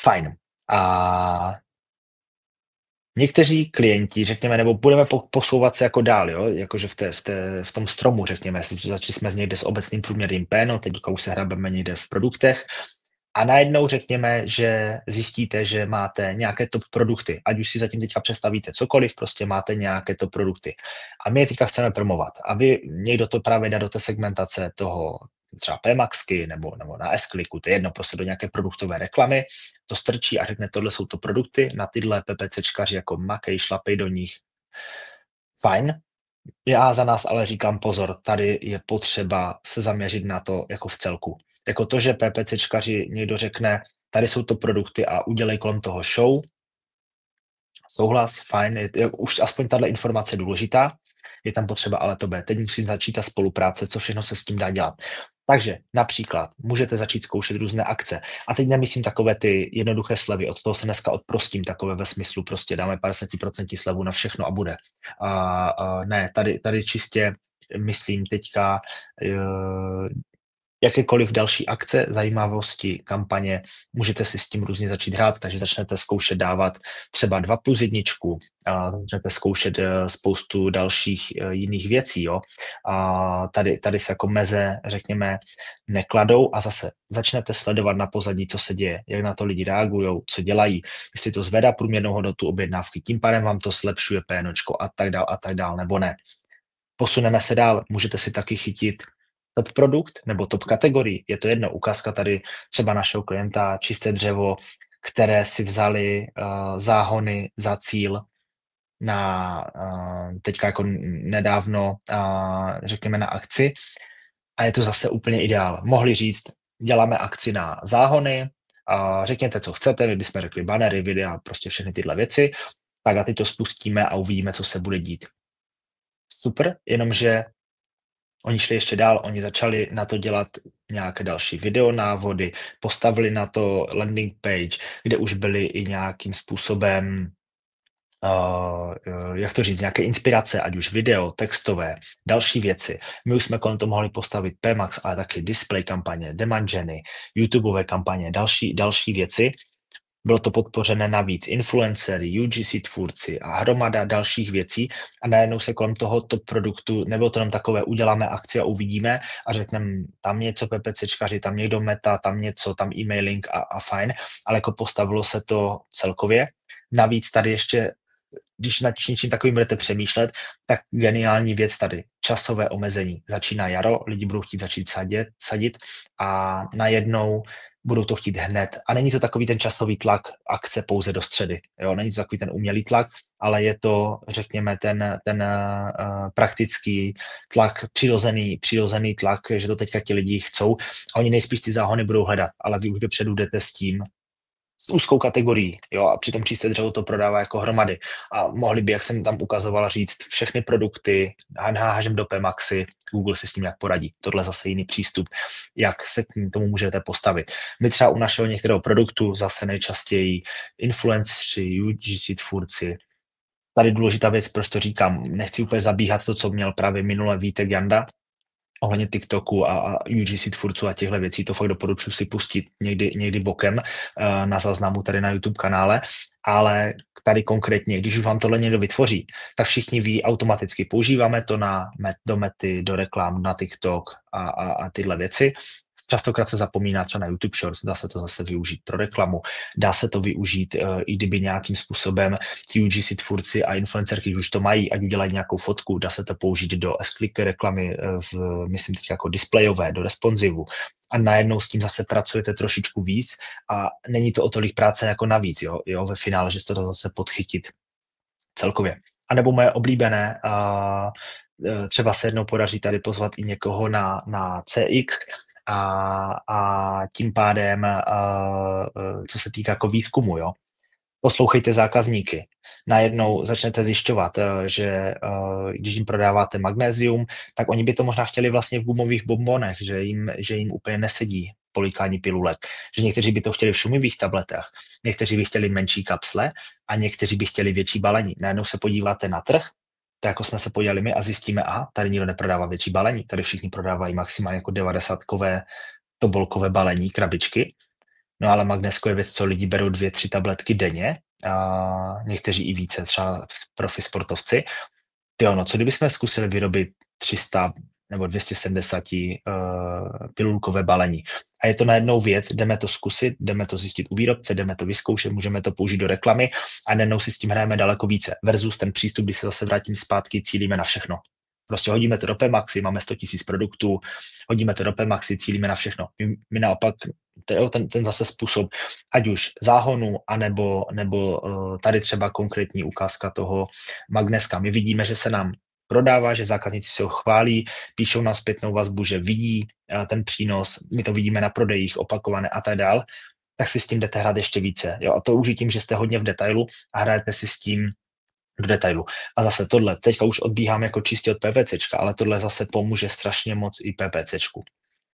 Fajn. A někteří klienti, řekněme, nebo budeme posouvat se jako dál, jo, jakože v tom stromu, řekněme, začali jsme někde s obecným průměrným P, no teďka už se hrabeme někde v produktech a najednou řekněme, že zjistíte, že máte nějaké top produkty, ať už si zatím teďka představíte cokoliv, prostě máte nějaké top produkty a my je teďka chceme promovat a vy někdo to právě dá do té segmentace toho třeba Pmaxky nebo na S-Clicku, to je jedno, prostě do nějaké produktové reklamy, to strčí a řekne, tohle jsou to produkty, na tyhle PPCčkaři jako makej, šlapej do nich. Fajn. Já za nás ale říkám pozor, tady je potřeba se zaměřit na to jako v celku. Jako to, že PPCčkaři někdo řekne, tady jsou to produkty a udělej kolem toho show, souhlas, fajn, už aspoň tahle informace je důležitá, je tam potřeba ale to B. Teď musí začít ta spolupráce, co všechno se s tím dá dělat. Takže například můžete začít zkoušet různé akce. A teď nemyslím takové ty jednoduché slevy, od toho se dneska odprostím, takové ve smyslu prostě dáme 50% slevu na všechno a bude. Ne, tady čistě myslím teďka jakékoliv další akce, zajímavosti, kampaně, můžete si s tím různě začít hrát, takže začnete zkoušet dávat třeba 2+1, a začnete zkoušet spoustu dalších jiných věcí, jo. A tady se jako meze, řekněme, nekladou a zase začnete sledovat na pozadí, co se děje, jak na to lidi reagují, co dělají, jestli to zvedá průměrnou hodnotu objednávky, tím pádem vám to zlepšuje pénočko a tak dál, nebo ne. Posuneme se dál, můžete si taky chytit top produkt nebo top kategorii, je to jedno, ukázka tady třeba našeho klienta, čisté dřevo, které si vzali záhony za cíl na teďka jako nedávno, řekněme na akci a je to zase úplně ideál. Mohli říct, děláme akci na záhony, řekněte, co chcete, my bychom řekli banery, videa, prostě všechny tyhle věci, tak a teď to spustíme a uvidíme, co se bude dít. Super, jenomže oni šli ještě dál, oni začali na to dělat nějaké další videonávody, postavili na to landing page, kde už byly i nějakým způsobem, jak to říct, nějaké inspirace, ať už video, textové, další věci. My už jsme kolem toho mohli postavit Pmax, ale taky display kampaně, demand geny, YouTubeové kampaně, další věci. Bylo to podpořené navíc influencery, UGC tvůrci a hromada dalších věcí a najednou se kolem tohoto produktu, nebylo to jenom takové, uděláme akci a uvidíme a řekneme tam něco PPCčkaři, tam někdo meta, tam něco, tam e-mailing a fajn, ale jako postavilo se to celkově. Navíc tady ještě, když nad něčím takovým budete přemýšlet, tak geniální věc tady, časové omezení. Začíná jaro, lidi budou chtít začít sadit a najednou budou to chtít hned. A není to takový ten časový tlak akce pouze do středy. Jo? Není to takový ten umělý tlak, ale je to, řekněme, ten praktický tlak, přirozený tlak, že to teďka ti lidi chcou a oni nejspíš ty záhony budou hledat, ale vy už dopředu jdete s tím, s úzkou kategorií, jo, a přitom čisté dřevo to prodává jako hromady. A mohli by, jak jsem tam ukazoval, říct všechny produkty, hážem do Pmaxy, Google si s tím jak poradí. Tohle zase jiný přístup, jak se k tomu můžete postavit. My třeba u našeho některého produktu zase nejčastěji influenceri, UGC tvůrci. Tady důležitá věc, proč to říkám, nechci úplně zabíhat to, co měl právě minule Vítek Janda, ohledně TikToku a UGC tvůrců a těchto věcí, to fakt doporučuji si pustit někdy bokem na záznamu tady na YouTube kanále, ale tady konkrétně, když už vám tohle někdo vytvoří, tak všichni ví automaticky, používáme to do mety, do reklam, na TikTok a tyhle věci. Častokrát se zapomíná třeba na YouTube Shorts, dá se to zase využít pro reklamu, dá se to využít, i kdyby nějakým způsobem ti UGC tvůrci a influencerky už to mají, ať udělají nějakou fotku, dá se to použít do S-Click reklamy, myslím teď jako displejové, do responsivu a najednou s tím zase pracujete trošičku víc a není to o tolik práce jako navíc, jo ve finále, že se to dá zase podchytit celkově. A nebo moje oblíbené, třeba se jednou podaří tady pozvat i někoho na CX, a tím pádem, co se týká jako výzkumu, jo. Poslouchejte zákazníky. Najednou začnete zjišťovat, že když jim prodáváte magnézium, tak oni by to možná chtěli vlastně v gumových bombonech, že jim úplně nesedí políkání pilulek. Že někteří by to chtěli v šumivých tabletách, někteří by chtěli menší kapsle a někteří by chtěli větší balení. Najednou se podíváte na trh, tak jako jsme se podívali my a zjistíme, tady nikdo neprodává větší balení, tady všichni prodávají maximálně jako 90kové tobolkové balení, krabičky. No ale magnesko je věc, co lidi berou 2-3 tabletky denně, a někteří i více, třeba profi sportovci. Tyjo, no co kdybychom zkusili vyrobit 300 nebo 270 pilulkové balení. A je to najednou věc, jdeme to zkusit, jdeme to zjistit u výrobce, jdeme to vyzkoušet, můžeme to použít do reklamy a najednou si s tím hrajeme daleko více. Versus ten přístup, kdy se zase vrátím zpátky, cílíme na všechno. Prostě hodíme to do Pemaxy, máme 100 000 produktů, hodíme to do Pemaxy, cílíme na všechno. My naopak, ten zase způsob, ať už záhonu, nebo tady třeba konkrétní ukázka toho magneska. My vidíme, že se nám prodává, že zákazníci se ho chválí, píšou nám zpětnou vazbu, že vidí ten přínos, my to vidíme na prodejích opakované a tak dál, tak si s tím jdete hrát ještě více. Jo? A to už i tím, že jste hodně v detailu a hrajete si s tím do detailu. A zase tohle, teďka už odbíhám jako čistě od PPCčka, ale tohle zase pomůže strašně moc i PPCčku.